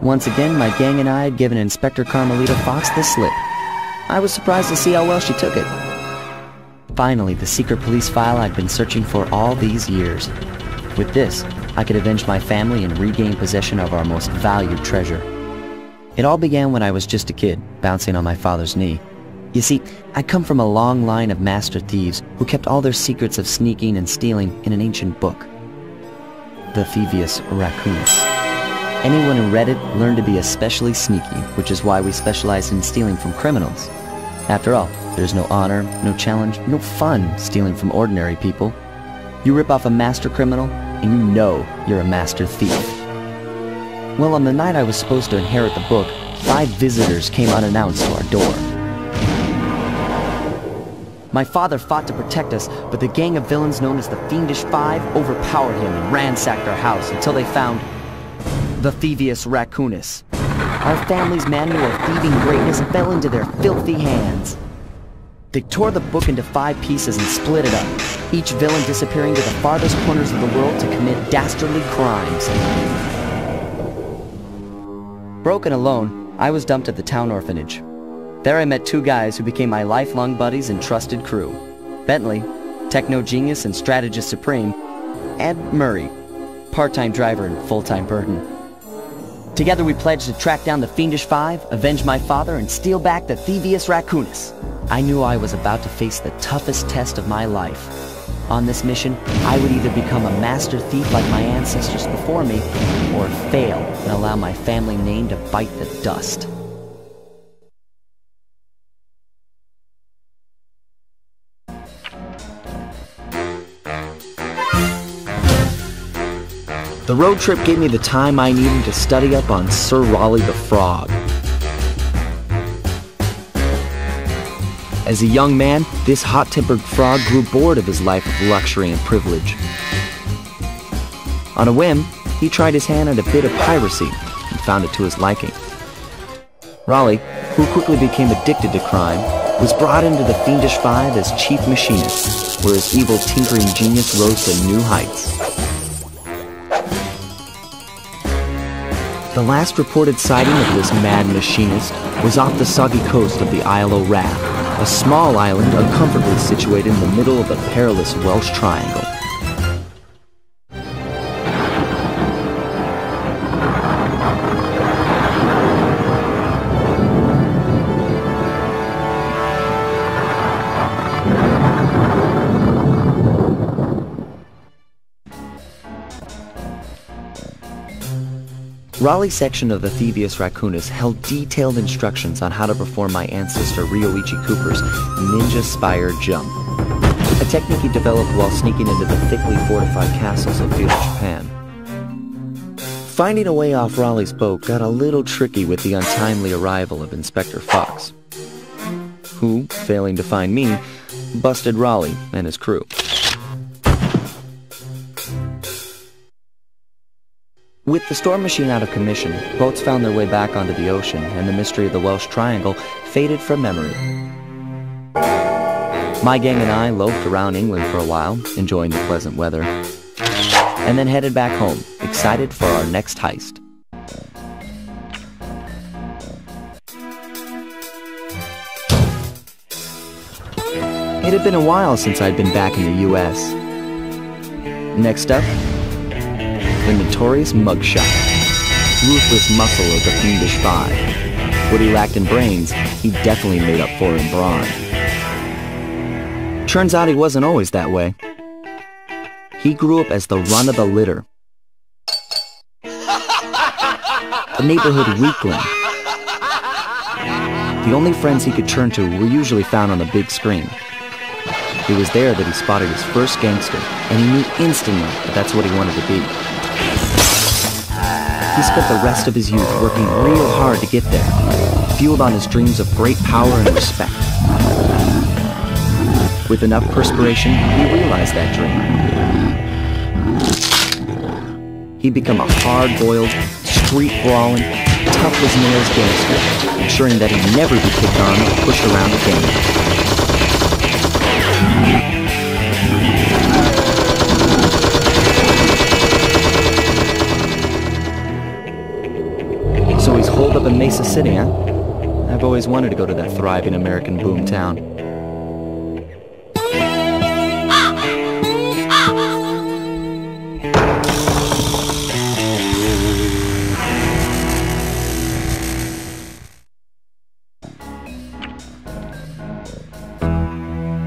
Once again, my gang and I had given Inspector Carmelita Fox the slip. I was surprised to see how well she took it. Finally, the secret police file I'd been searching for all these years. With this, I could avenge my family and regain possession of our most valued treasure. It all began when I was just a kid, bouncing on my father's knee. You see, I come from a long line of master thieves who kept all their secrets of sneaking and stealing in an ancient book. The Thievius Raccoonus. Anyone who read it learned to be especially sneaky, which is why we specialize in stealing from criminals. After all, there's no honor, no challenge, no fun stealing from ordinary people. You rip off a master criminal, and you know you're a master thief. Well, on the night I was supposed to inherit the book, 5 visitors came unannounced to our door. My father fought to protect us, but the gang of villains known as the Fiendish Five overpowered him and ransacked our house until they found the Thievius Raccoonus. Our family's manual of thieving greatness fell into their filthy hands. They tore the book into 5 pieces and split it up, each villain disappearing to the farthest corners of the world to commit dastardly crimes. Broken alone, I was dumped at the town orphanage. There I met 2 guys who became my lifelong buddies and trusted crew. Bentley, techno genius and strategist supreme, and Murray, part-time driver and full-time burden. Together we pledged to track down the Fiendish Five, avenge my father, and steal back the Thievius Raccoonus. I knew I was about to face the toughest test of my life. On this mission, I would either become a master thief like my ancestors before me, or fail and allow my family name to bite the dust. The road trip gave me the time I needed to study up on Sir Raleigh the Frog. As a young man, this hot-tempered frog grew bored of his life of luxury and privilege. On a whim, he tried his hand at a bit of piracy and found it to his liking. Raleigh, who quickly became addicted to crime, was brought into the Fiendish Five as chief machinist, where his evil tinkering genius rose to new heights. The last reported sighting of this mad machinist was off the soggy coast of the Isle o' Rath, a small island uncomfortably situated in the middle of the perilous Welsh Triangle. Raleigh's section of the Thievius Raccoonus held detailed instructions on how to perform my ancestor Ryoichi Cooper's Ninja Spire Jump, a technique he developed while sneaking into the thickly fortified castles of feudal Japan. Finding a way off Raleigh's boat got a little tricky with the untimely arrival of Inspector Fox, who, failing to find me, busted Raleigh and his crew. With the storm machine out of commission, boats found their way back onto the ocean, and the mystery of the Welsh Triangle faded from memory. My gang and I loafed around England for a while, enjoying the pleasant weather, and then headed back home, excited for our next heist. It had been a while since I'd been back in the U.S. Next up, the notorious mugshot, ruthless muscle of the Fiendish Five. What he lacked in brains, he definitely made up for in brawn. Turns out he wasn't always that way. He grew up as the run of the litter, a neighborhood weakling. The only friends he could turn to were usually found on the big screen. It was there that he spotted his first gangster, and he knew instantly that that's what he wanted to be. He spent the rest of his youth working real hard to get there, fueled on his dreams of great power and respect. With enough perspiration, he realized that dream. He'd become a hard-boiled, street-brawling, tough-as-nails gangster, ensuring that he'd never be picked on or pushed around again. up in Mesa City, huh? I've always wanted to go to that thriving American boomtown.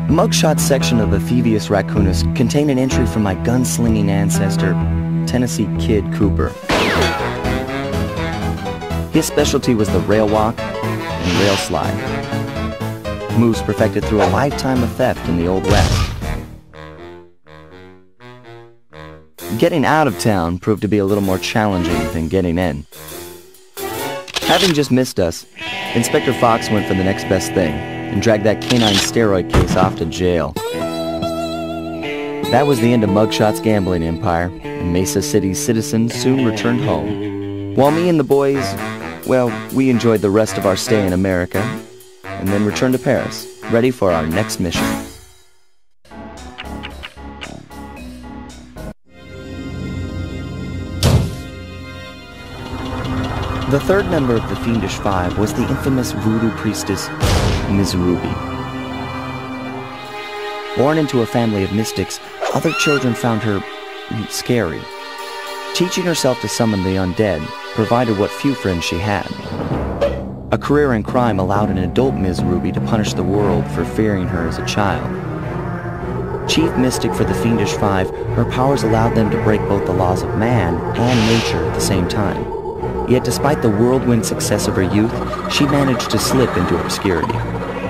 Mugshot section of the Thievius Raccoonus contained an entry from my gunslinging ancestor, Tennessee Kid Cooper. His specialty was the rail walk and rail slide, moves perfected through a lifetime of theft in the Old West. Getting out of town proved to be a little more challenging than getting in. Having just missed us, Inspector Fox went for the next best thing and dragged that canine steroid case off to jail. That was the end of Mugshot's gambling empire, and Mesa City's citizens soon returned home. While me and the boys, well, we enjoyed the rest of our stay in America, and then returned to Paris, ready for our next mission. The third member of the Fiendish Five was the infamous voodoo priestess, Ms. Ruby. Born into a family of mystics, other children found her scary. Teaching herself to summon the undead provided what few friends she had. A career in crime allowed an adult Ms. Ruby to punish the world for fearing her as a child. Chief mystic for the Fiendish Five, her powers allowed them to break both the laws of man and nature at the same time. Yet despite the whirlwind success of her youth, she managed to slip into obscurity.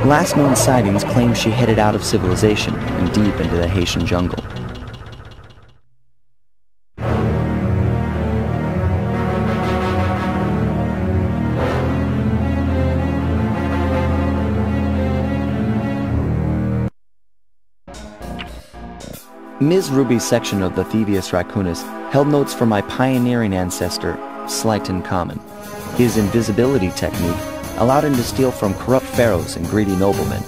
Last known sightings claim she headed out of civilization and deep into the Haitian jungle. Ms. Ruby's section of the Thievius Raccoonus held notes from my pioneering ancestor, Slyton Common. His invisibility technique allowed him to steal from corrupt pharaohs and greedy noblemen.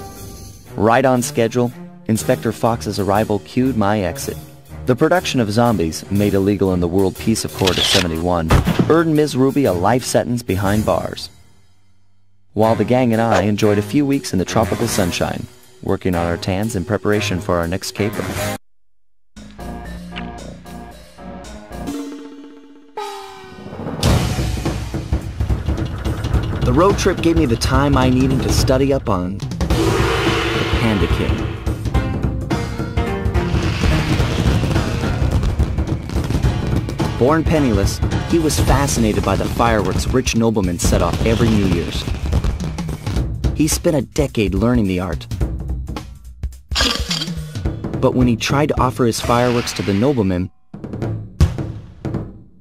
Right on schedule, Inspector Fox's arrival cued my exit. The production of zombies, made illegal in the World Peace Accord of '71, earned Ms. Ruby a life sentence behind bars. While the gang and I enjoyed a few weeks in the tropical sunshine, working on our tans in preparation for our next caper. The road trip gave me the time I needed to study up on the Panda King. Born penniless, he was fascinated by the fireworks rich noblemen set off every New Year's. He spent a decade learning the art. But when he tried to offer his fireworks to the noblemen,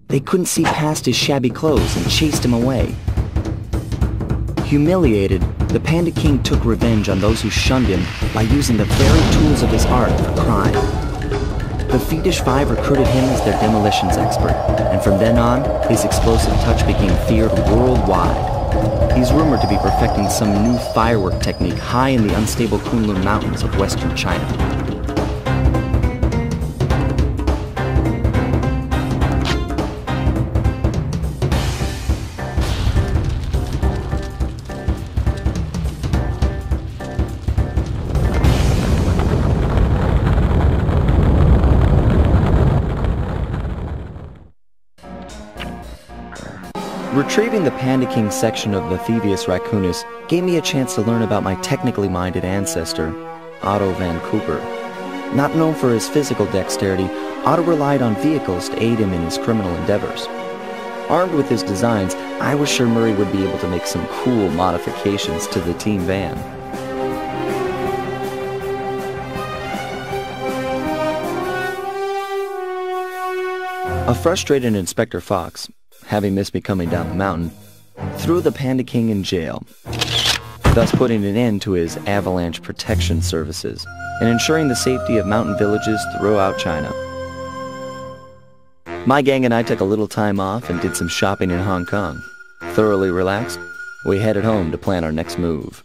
they couldn't see past his shabby clothes and chased him away. Humiliated, the Panda King took revenge on those who shunned him by using the very tools of his art for crime. The Fiendish Five recruited him as their demolitions expert, and from then on, his explosive touch became feared worldwide. He's rumored to be perfecting some new firework technique high in the unstable Kunlun Mountains of western China. Retrieving the Panda King section of the Thievius Raccoonus gave me a chance to learn about my technically minded ancestor, Otto Van Cooper. Not known for his physical dexterity, Otto relied on vehicles to aid him in his criminal endeavors. Armed with his designs, I was sure Murray would be able to make some cool modifications to the team van. A frustrated Inspector Fox, having missed me coming down the mountain, threw the Panda King in jail, thus putting an end to his avalanche protection services and ensuring the safety of mountain villages throughout China. My gang and I took a little time off and did some shopping in Hong Kong. Thoroughly relaxed, we headed home to plan our next move.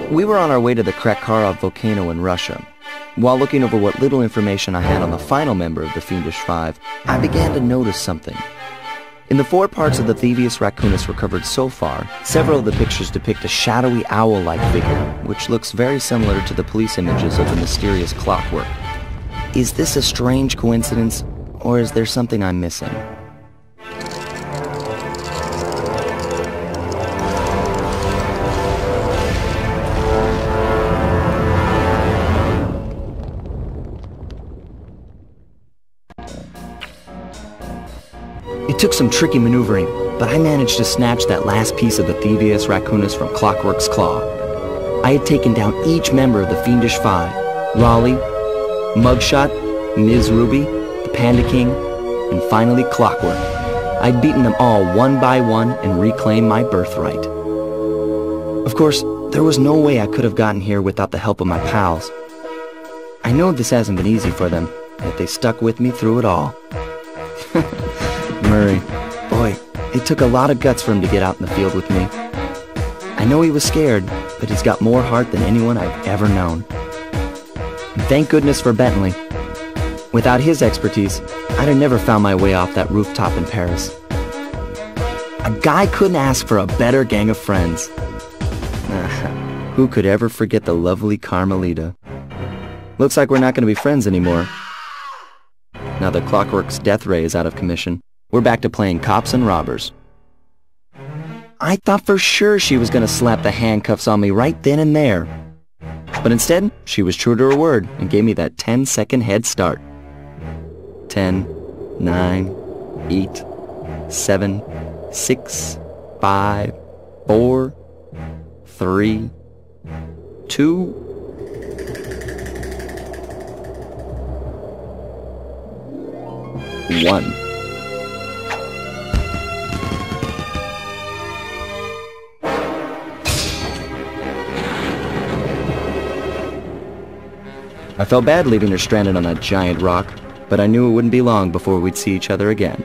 We were on our way to the Krakharov volcano in Russia. While looking over what little information I had on the final member of the Fiendish Five, I began to notice something. In the 4 parts of the Thievius Raccoonus recovered so far, several of the pictures depict a shadowy owl-like figure, which looks very similar to the police images of the mysterious clockwork. Is this a strange coincidence, or is there something I'm missing? It took some tricky maneuvering, but I managed to snatch that last piece of the Thievius Raccoonus from Clockwork's claw. I had taken down each member of the Fiendish Five: Raleigh, Mugshot, Ms. Ruby, the Panda King, and finally Clockwork. I'd beaten them all one by one and reclaimed my birthright. Of course, there was no way I could have gotten here without the help of my pals. I know this hasn't been easy for them, yet they stuck with me through it all. Murray, boy, it took a lot of guts for him to get out in the field with me. I know he was scared, but he's got more heart than anyone I've ever known. And thank goodness for Bentley. Without his expertise, I'd have never found my way off that rooftop in Paris. A guy couldn't ask for a better gang of friends. Who could ever forget the lovely Carmelita? Looks like we're not going to be friends anymore. Now that Clockwork's death ray is out of commission, we're back to playing cops and robbers. I thought for sure she was going to slap the handcuffs on me right then and there. But instead, she was true to her word and gave me that 10-second head start. 10, 9, 8, 7, 6, 5, 4, 3, 2, 1. I felt bad leaving her stranded on that giant rock, but I knew it wouldn't be long before we'd see each other again.